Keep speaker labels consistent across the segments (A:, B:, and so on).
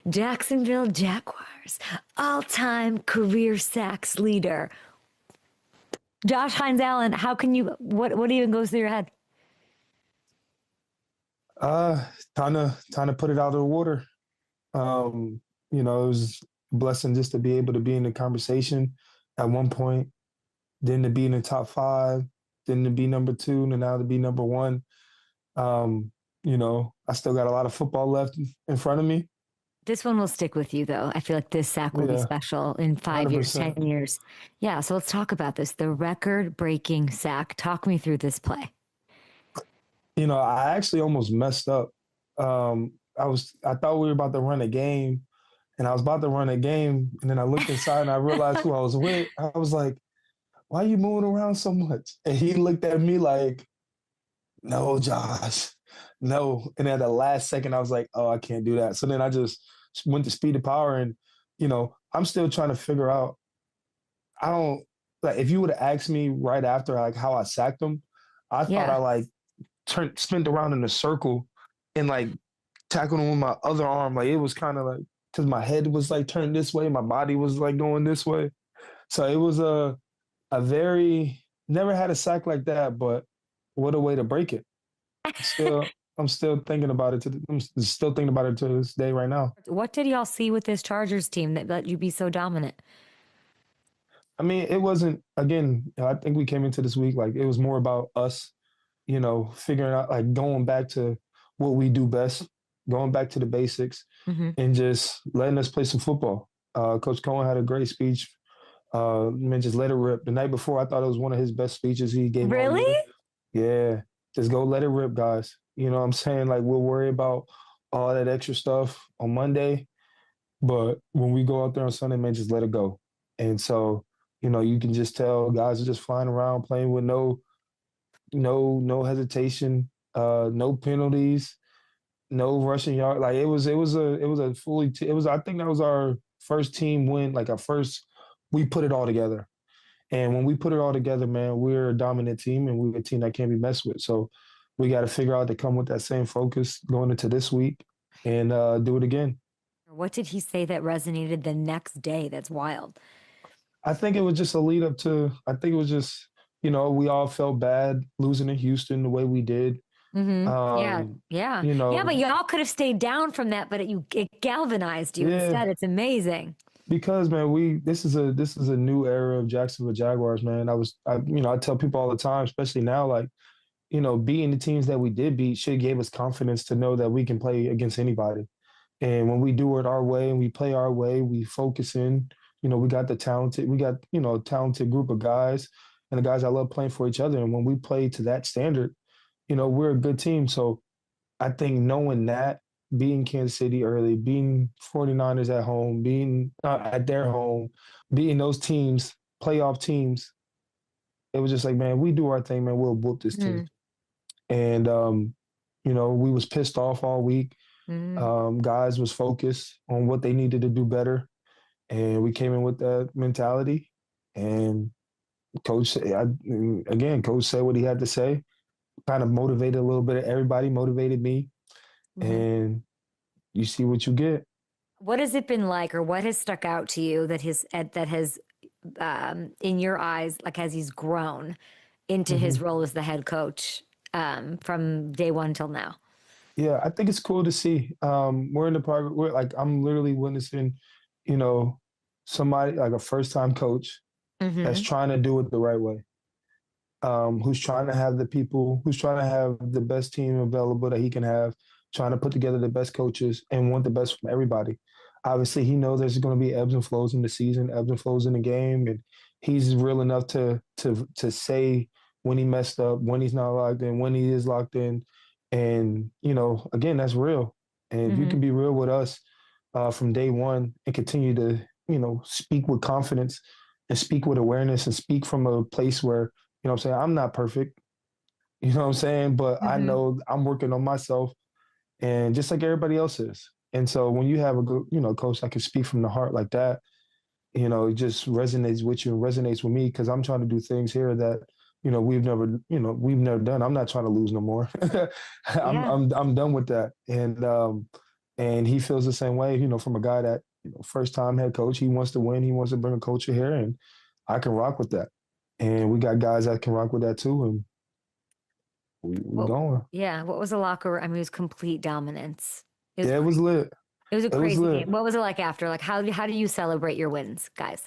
A: Jacksonville Jaguars all-time career sacks leader. Josh Hines-Allen, how can you, what even goes through your head?
B: Trying to put it out of the water. It was a blessing just to be able to be in the conversation at one point, then to be in the top five, then to be number two, and now to be number one. I still got a lot of football left in front of me.
A: This one will stick with you, though. I feel like this sack will be special in 5 years,
B: 100%.
A: 10 years. Yeah, so let's talk about this. The record-breaking sack. Talk me through this play.
B: I actually almost messed up. I thought we were about to run a game, and I was about to run a game, and then I looked inside and I realized who I was with. I was like, "Why are you moving around so much?" And he looked at me like, "No, Josh, no." And at the last second, I was like, "Oh, I can't do that." So then I just went to speed of power, and I'm still trying to figure out. I don't like if you would have asked me right after like how I sacked him, I thought I like spent around in a circle and like tackled him with my other arm. Like it was kind of like because my head was like turned this way, my body was like going this way. So it was a very never had a sack like that, but what a way to break it. I'm still thinking about it. I'm still thinking about it to this day right now.
A: What did y'all see with this Chargers team that let you be so dominant?
B: I mean, it wasn't. Again, I think we came into this week like it was more about us. Figuring out like going back to what we do best, going back to the basics, and just letting us play some football. Coach Coen had a great speech. Man, just let it rip. The night before, I thought it was one of his best speeches he gave.
A: Really?
B: Yeah. Just go let it rip, guys. You know what I'm saying? Like, we'll worry about all that extra stuff on Monday. But when we go out there on Sunday, man, just let it go. And so, you can just tell guys are just flying around playing with no hesitation, no penalties, no rushing yard. Like it was a fully. I think that was our first team win. Like we put it all together. And when we put it all together, man, we're a dominant team and we're a team that can't be messed with. So we got to figure out to come with that same focus going into this week and do it again.
A: What did he say that resonated the next day? That's wild.
B: I think it was just a lead up to, I think it was just, we all felt bad losing in Houston the way we did.
A: Yeah. But y'all could have stayed down from that, but it galvanized you instead. It's amazing.
B: Because man, this is a new era of Jacksonville Jaguars, man. I tell people all the time, especially now, like, beating the teams that we did beat should give us confidence to know that we can play against anybody. And when we do it our way and we play our way, we focus in. We got a talented group of guys and the guys I love playing for each other. And when we play to that standard, we're a good team. So I think knowing that, beating Kansas City early, beating 49ers at home, being at their home, beating those teams, playoff teams, it was just like, man, we do our thing, man, we'll whoop this team. And, we was pissed off all week. Guys was focused on what they needed to do better. And we came in with that mentality. And Coach said what he had to say, kind of motivated a little bit of everybody, motivated me. And you see what you get.
A: What has it been like, or what has stuck out to you that has in your eyes, like as he's grown into his role as the head coach from day one till now?
B: Yeah, I think it's cool to see. We're in the part where like I'm literally witnessing, somebody like a first-time coach that's trying to do it the right way. Who's trying to have the best team available that he can have, trying to put together the best coaches and want the best from everybody. Obviously, he knows there's going to be ebbs and flows in the season, ebbs and flows in the game, and he's real enough to say when he messed up, when he's not locked in, when he is locked in. And, again, that's real. And if you can be real with us from day one and continue to, speak with confidence and speak with awareness and speak from a place where, I'm saying, I'm not perfect, but I know I'm working on myself and just like everybody else is. And so when you have a good, coach that can speak from the heart like that, it just resonates with you and resonates with me because I'm trying to do things here that, we've never done. I'm not trying to lose no more. I'm done with that. And And he feels the same way, from a guy that, first time head coach, he wants to win. He wants to bring a culture here, and I can rock with that. And we got guys that can rock with that too. And we
A: What,
B: going.
A: yeah. What was the locker room? I mean, it was complete dominance.
B: Yeah, it was lit.
A: It was a
B: It was
A: crazy
B: lit.
A: game. What was it like after? Like, how do you celebrate your wins, guys?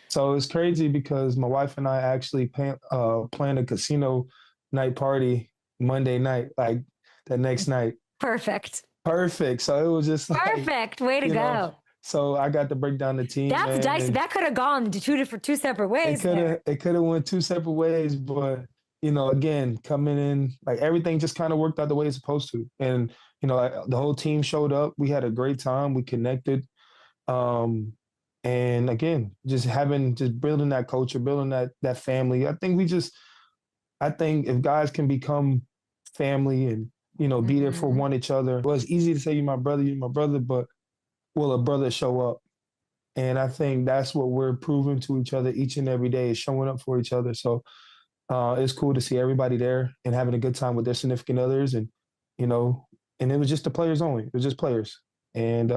B: So it's crazy because my wife and I actually planned a casino night party Monday night, like the next night.
A: Perfect.
B: Perfect. So it was just like,
A: Perfect. Way to go.
B: So I got to break down the team.
A: That's
B: man,
A: dicey. That could have gone to two separate ways.
B: It could have went two separate ways, but again, coming in, like everything just kind of worked out the way it's supposed to. And like, the whole team showed up. We had a great time. We connected. And again, just building that culture, building that family. I think if guys can become family and be there for one each other. Well, it's easy to say you're my brother, but will a brother show up? And I think that's what we're proving to each other each and every day, is showing up for each other. So it's cool to see everybody there and having a good time with their significant others. And, and it was just the players only. It was just players. And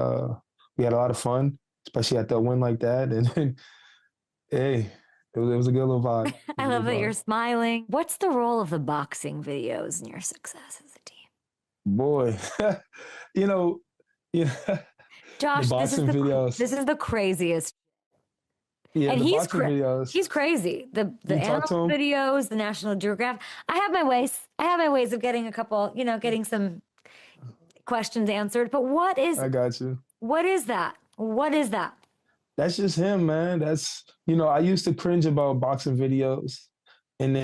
B: we had a lot of fun, especially at the win like that. And hey, it was a good little vibe.
A: I love that you're smiling. What's the role of the boxing videos in your success as a team?
B: Boy, yeah.
A: Josh,
B: the boxing videos.
A: This is the craziest.
B: Yeah,
A: and
B: the boxing videos.
A: He's crazy. The animal videos, the National Geographic. I have my ways of getting a couple, getting some questions answered. But
B: I got you.
A: What is that? What is that?
B: That's just him, man. That's, I used to cringe about boxing videos. And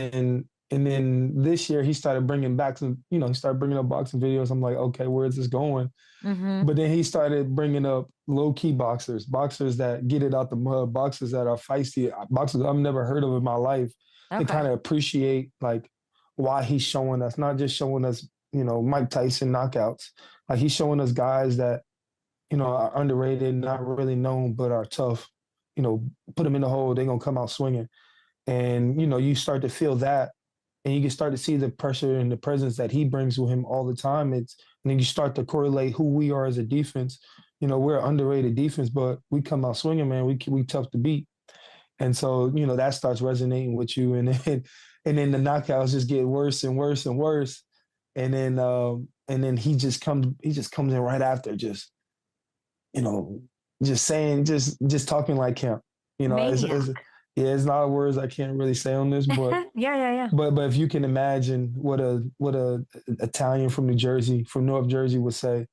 B: then this year he started bringing back he started bringing up boxing videos. I'm like, okay, where is this going?
A: Mm-hmm.
B: But then he started bringing up low-key boxers that get it out the mud, boxers that are feisty, boxers I've never heard of in my life, to kind of appreciate like why he's showing us, not just showing us, Mike Tyson knockouts. Like, he's showing us guys that, are underrated, not really known, but are tough. Put them in the hole, they're going to come out swinging. And, you start to feel that, and you can start to see the pressure and the presence that he brings with him all the time. And then you start to correlate who we are as a defense. We're an underrated defense, but we come out swinging, man. We tough to beat. And so, that starts resonating with you. And then the knockouts just get worse and worse and worse. And then he just comes in right after, just talking like him. It's not words I can't really say on this, but
A: yeah.
B: But if you can imagine what a Italian from New Jersey, from North Jersey, would say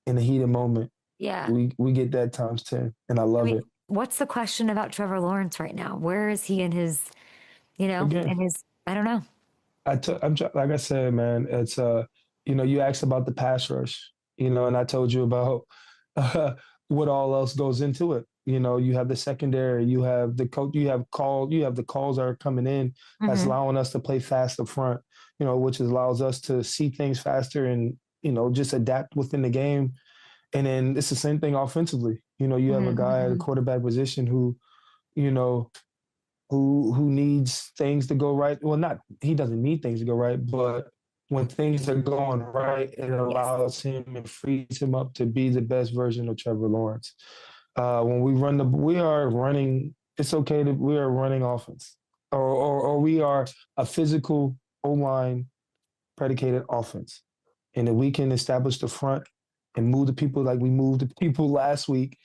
B: in a heated moment.
A: Yeah,
B: we get that times 10, and I love it.
A: What's the question about Trevor Lawrence right now? Where is he in his,
B: Again,
A: in his? I don't know.
B: I'm like I said, man. It's you asked about the pass rush, and I told you about what all else goes into it. You have the secondary, you have the coach, you have the calls that are coming in that's allowing us to play fast up front, which allows us to see things faster and, just adapt within the game. And then it's the same thing offensively. You have a guy at a quarterback position who needs things to go right. Well, he doesn't need things to go right, but when things are going right, it allows him and frees him up to be the best version of Trevor Lawrence. When we are running, it's okay that we are running offense, or we are a physical O-line predicated offense. And if we can establish the front and move the people like we moved the people last week,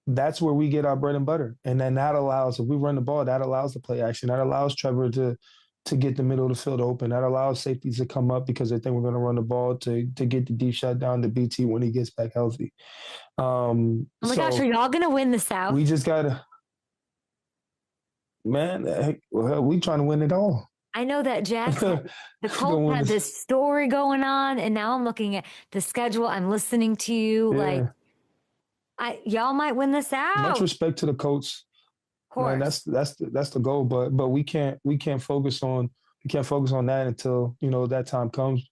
B: that's where we get our bread and butter. And then that allows, if we run the ball, that allows the play action. That allows Trevor to get the middle of the field open. That allows safeties to come up because they think we're going to run the ball to get the deep shot down to BT when he gets back healthy.
A: Oh my gosh, are y'all going to win the South?
B: We just got to, man, we trying to win it all.
A: I know that Jax, the Colts had this story going on, and now I'm looking at the schedule. I'm listening to you.
B: Yeah.
A: Like, y'all might win the South.
B: Much respect to the Colts.
A: Of course.
B: Man, that's the goal. But we can't focus on that until that time comes.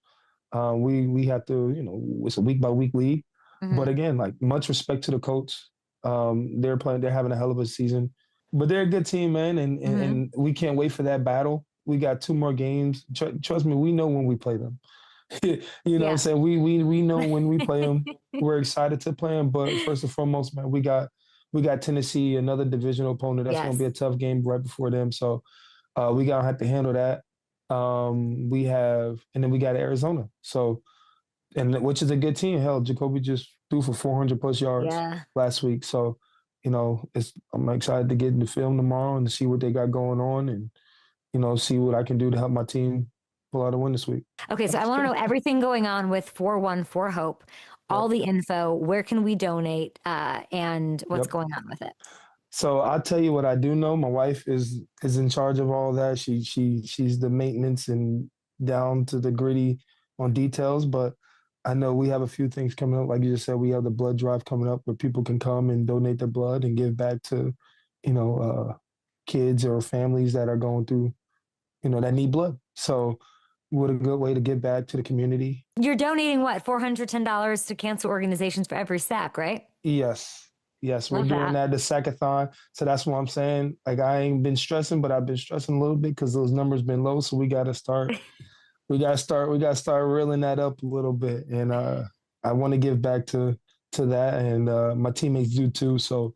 B: We have to it's a week by week league. Mm-hmm. But again, like, much respect to the Colts. They're having a hell of a season. But they're a good team, man, and we can't wait for that battle. We got 2 more games. Trust me, we know when we play them. You know what I'm
A: Yeah.
B: saying? We know when we play them, we're excited to play them. But first and foremost, man, we got Tennessee, another divisional opponent. That's going to
A: Yes.
B: be a tough game right before them. So we gotta have to handle that. And then we got Arizona. So, and which is a good team. Hell, Jacoby just threw for 400 plus yards
A: Yeah.
B: last week. So, I'm excited to get in the film tomorrow and see what they got going on, and see what I can do to help my team pull out a win this week.
A: Okay, so I want to know everything going on with 414 Hope, all
B: Yep.
A: the info, where can we donate, and what's
B: Yep.
A: going on with it?
B: So I'll tell you what I do know. My wife is in charge of all that. She's the maintenance and down to the gritty on details. But I know we have a few things coming up. Like you just said, we have the blood drive coming up where people can come and donate their blood and give back to, you know, kids or families that are going through, that need blood. So what a good way to give back to the community.
A: You're donating what, $410 to cancer organizations for every sack, right?
B: Yes. Yes, we're
A: Love
B: doing
A: that.
B: that, the sackathon. So that's what I'm saying. Like I ain't been stressing, but I've been stressing a little bit because those numbers been low. So we gotta start reeling that up a little bit. And I want to give back to that, and my teammates do too. So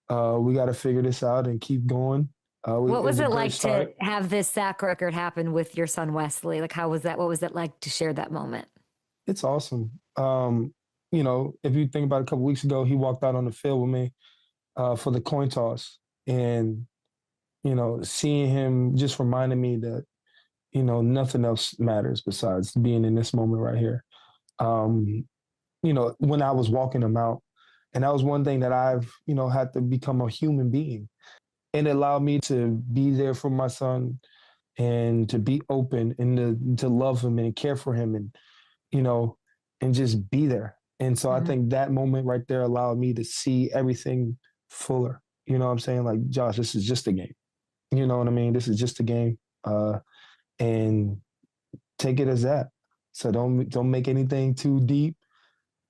B: we got to figure this out and keep going.
A: What
B: It was
A: was
B: a
A: it
B: great
A: like to
B: start.
A: have this sack record happen with your son Wesley? Like, how was that? What was it like to share that moment?
B: It's awesome. If you think about a couple weeks ago, he walked out on the field with me for the coin toss, and seeing him just reminded me that nothing else matters besides being in this moment right here. Um, when I was walking him out, and that was one thing that I've had to become a human being, and it allowed me to be there for my son and to be open and to love him and care for him, and you know, and just be there. And so I
A: Mhm.
B: think that moment right there allowed me to see everything fuller. You know what I'm saying? Like, Josh, this is just a game. You know what I mean? This is just a game. And take it as that. So don't make anything too deep.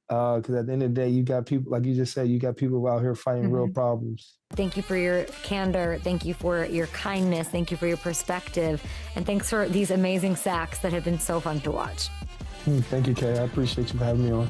B: Because at the end of the day, you got people, like you just said, you got people out here fighting real
A: Mhm.
B: problems.
A: Thank you for your candor. Thank you for your kindness. Thank you for your perspective. And thanks for these amazing sacks that have been so fun to watch.
B: Thank you, Kay. I appreciate you for having me on.